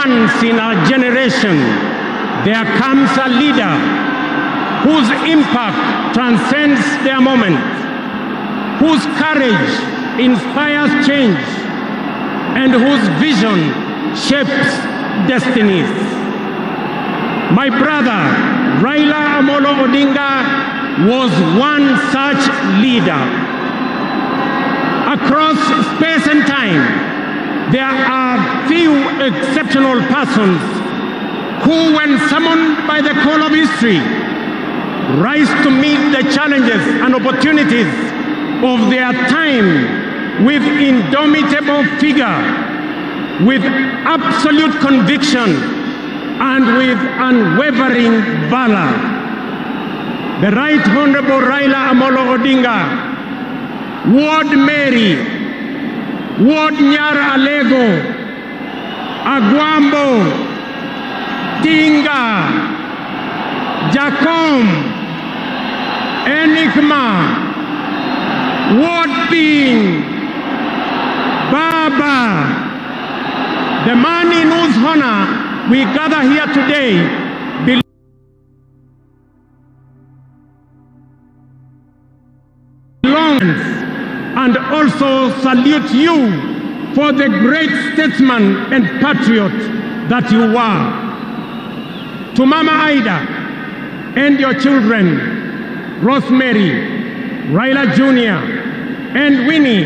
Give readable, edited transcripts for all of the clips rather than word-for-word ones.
once in a generation, there comes a leader whose impact transcends their moment, whose courage inspires change, and whose vision shapes destinies. My brother, Raila Amolo Odinga, was one such leader. Across space and time, there are few exceptional persons who, when summoned by the call of history, rise to meet the challenges and opportunities of their time with indomitable vigor, with absolute conviction, and with unwavering valor. The Right Honorable Raila Amolo Odinga, Ward Mary, Ward Nyar Alego, Agwambo, Tinga, Jacom, Enigma, Ward Being, Baba, the man in whose honor we gather here today, belongs, and also salute you for the great statesman and patriot that you were. To Mama Ida and your children, Rosemary, Raila Jr., and Winnie,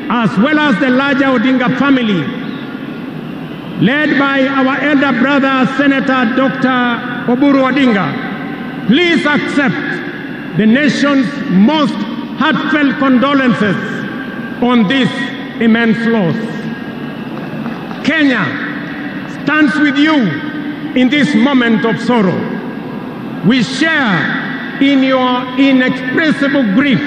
as well as the larger Odinga family, led by our elder brother, Senator Dr. Oburu Odinga, please accept the nation's most heartfelt condolences on this immense loss. Kenya stands with you in this moment of sorrow. We share in your inexpressible grief,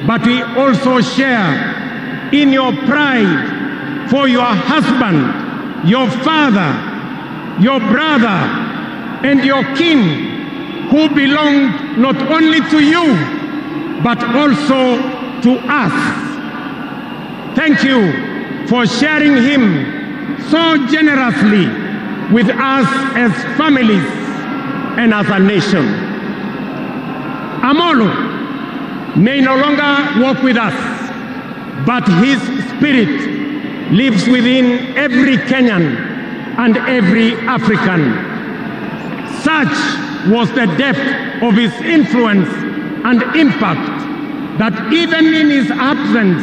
but we also share in your pride for your husband, your father, your brother, and your kin, who belonged not only to you, but also to us. Thank you for sharing him so generously with us as families and as a nation. Amolo may no longer walk with us, but his spirit lives within every Kenyan and every African. Such was the depth of his influence and impact that even in his absence,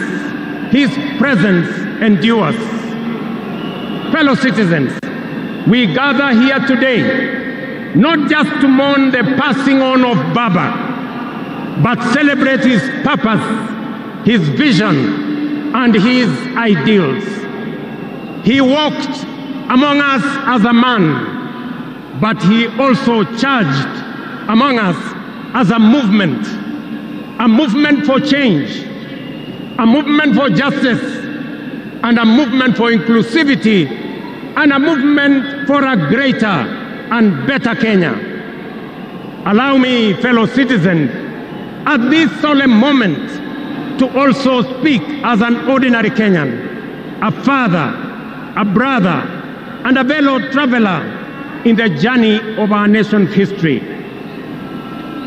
his presence endures. Fellow citizens, we gather here today not just to mourn the passing on of Baba, but celebrate his purpose, his vision, and his ideals. He walked among us as a man, but he also charged among us as a movement for change, a movement for justice, and a movement for inclusivity, and a movement for a greater and better Kenya. Allow me, fellow citizens, at this solemn moment to also speak as an ordinary Kenyan, a father, a brother, and a fellow traveler in the journey of our nation's history.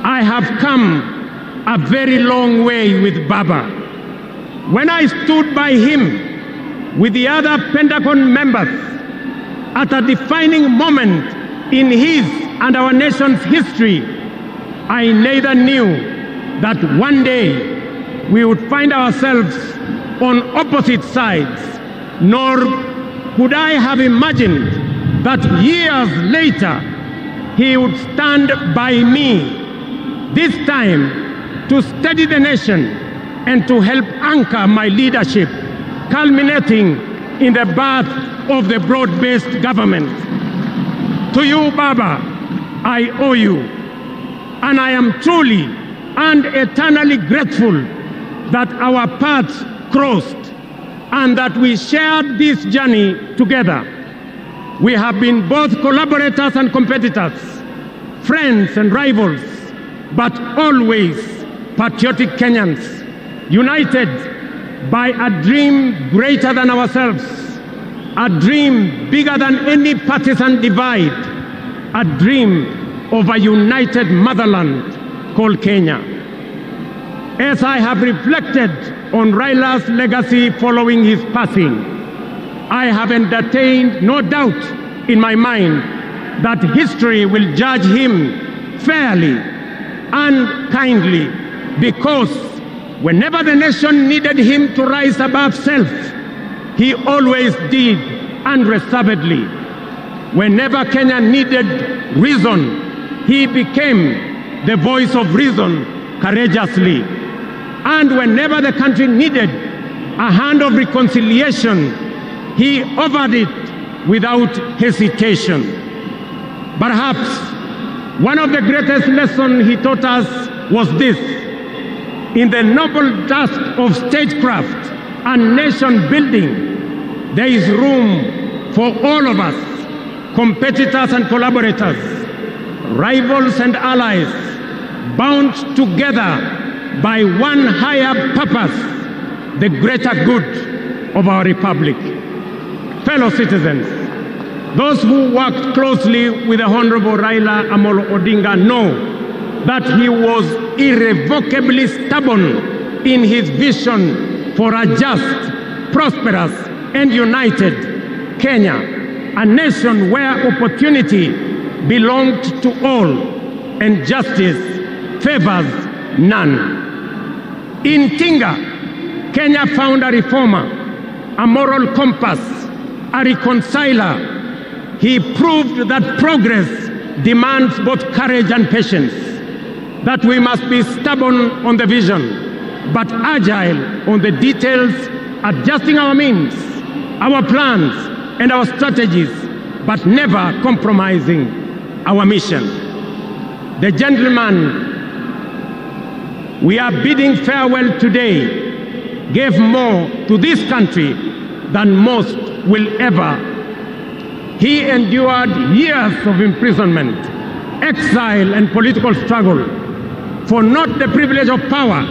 I have come a very long way with Baba. When I stood by him with the other Pentagon members at a defining moment in his and our nation's history, I neither knew that one day we would find ourselves on opposite sides, nor could I have imagined that years later he would stand by me, this time to steady the nation and to help anchor my leadership, culminating in the birth of the broad-based government. To you, Baba, I owe you, and I am truly and eternally grateful that our paths crossed and that we shared this journey together. We have been both collaborators and competitors, friends and rivals, but always patriotic Kenyans, united by a dream greater than ourselves, a dream bigger than any partisan divide, a dream of a united motherland called Kenya. As I have reflected on Raila's legacy following his passing, I have entertained no doubt in my mind that history will judge him fairly and kindly, because whenever the nation needed him to rise above self, he always did unreservedly. Whenever Kenya needed reason, he became the voice of reason courageously. And whenever the country needed a hand of reconciliation, he offered it without hesitation. Perhaps one of the greatest lessons he taught us was this: in the noble task of statecraft and nation building, there is room for all of us, competitors and collaborators, rivals and allies, bound together by one higher purpose, the greater good of our republic. Fellow citizens, those who worked closely with the Honorable Raila Amolo Odinga know that he was irrevocably stubborn in his vision for a just, prosperous, and united Kenya, a nation where opportunity belonged to all and justice favors none. In Tinga, Kenya found a reformer, a moral compass, a reconciler. He proved that progress demands both courage and patience, that we must be stubborn on the vision, but agile on the details, adjusting our means, our plans, and our strategies, but never compromising our mission. The gentleman we are bidding farewell today gave more to this country than most will ever. He endured years of imprisonment, exile, and political struggle for not the privilege of power,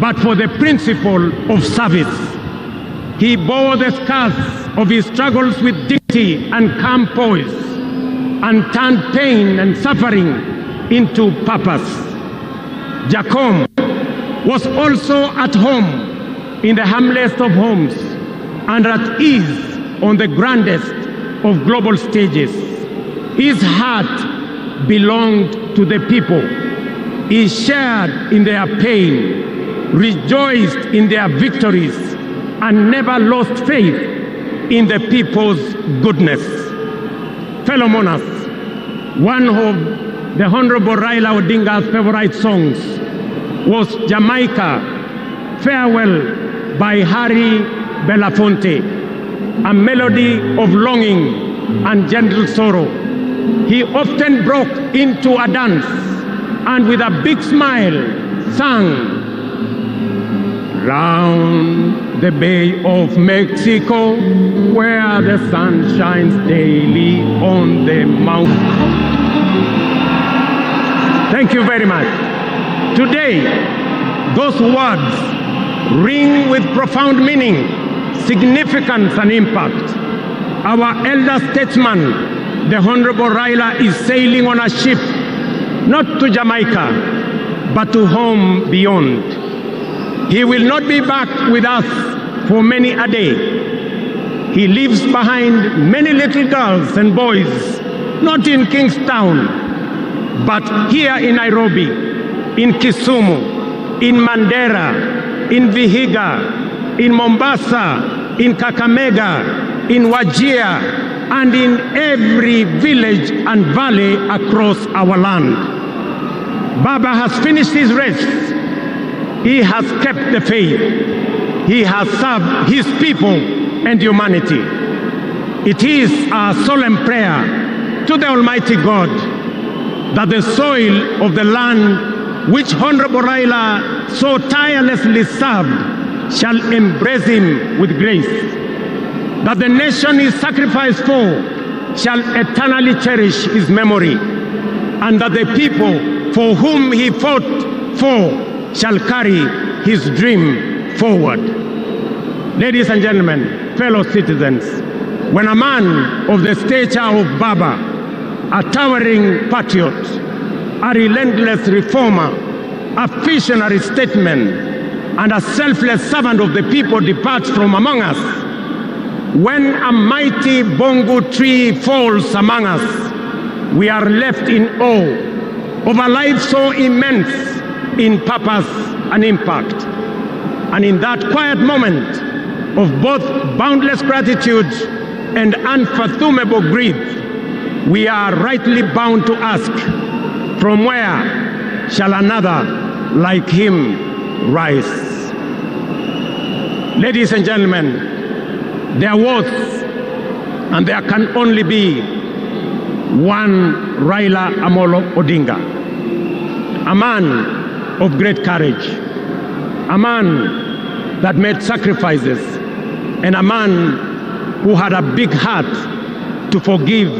but for the principle of service. He bore the scars of his struggles with dignity and calm poise, and turned pain and suffering into purpose. Jacom was also at home in the humblest of homes and at ease on the grandest of global stages. His heart belonged to the people. He shared in their pain, rejoiced in their victories, and never lost faith in the people's goodness. Fellow monarchs, one of the Honorable Raila Odinga's favorite songs was Jamaica, Farewell by Harry Belafonte, a melody of longing and gentle sorrow. He often broke into a dance and with a big smile sang, "Round the Bay of Mexico, where the sun shines daily on the mountain." Thank you very much. Today, those words ring with profound meaning, significance, and impact. Our elder statesman, the Honorable Raila, is sailing on a ship, not to Jamaica, but to home beyond. He will not be back with us for many a day. He leaves behind many little girls and boys, not in Kingstown, but here in Nairobi, in Kisumu, in Mandera, in Vihiga, in Mombasa, in Kakamega, in Wajir, and in every village and valley across our land. Baba has finished his race. He has kept the faith. He has served his people and humanity. It is our solemn prayer to the Almighty God that the soil of the land which Honorable Raila so tirelessly served shall embrace him with grace, that the nation he sacrificed for shall eternally cherish his memory, and that the people for whom he fought for shall carry his dream forward. Ladies and gentlemen, fellow citizens, when a man of the stature of Baba, a towering patriot, a relentless reformer, a visionary statesman, and a selfless servant of the people departs from among us, when a mighty bongo tree falls among us, we are left in awe of a life so immense in purpose and impact. And in that quiet moment of both boundless gratitude and unfathomable grief, we are rightly bound to ask, from where shall another like him rise? Ladies and gentlemen, there was and there can only be one Raila Amolo Odinga, a man of great courage, a man that made sacrifices, and a man who had a big heart to forgive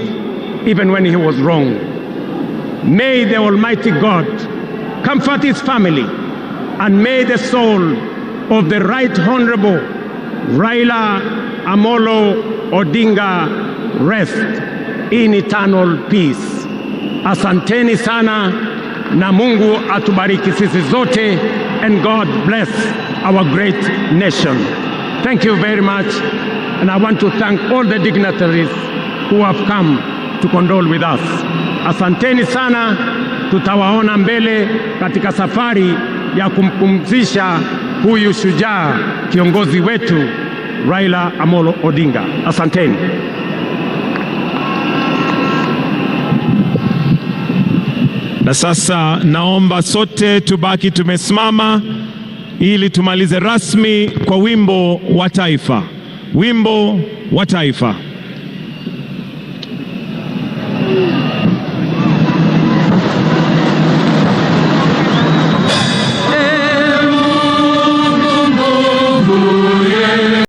even when he was wrong. May the Almighty God comfort his family, and may the soul of the Right Honorable Raila Amolo Odinga rest in eternal peace. Asanteni sana, na Mungu atubariki sisi zote, and God bless our great nation. Thank you very much, and I want to thank all the dignitaries who have come to condole with us. Asanteni sana, tutawaona mbele katika safari ya kumpumzisha huyu shujaa kiongozi wetu Raila Amolo Odinga. Asanteni. Na sasa naomba sote tubaki tumesimama ili tumalize rasmi kwa wimbo wa taifa. Wimbo wa taifa.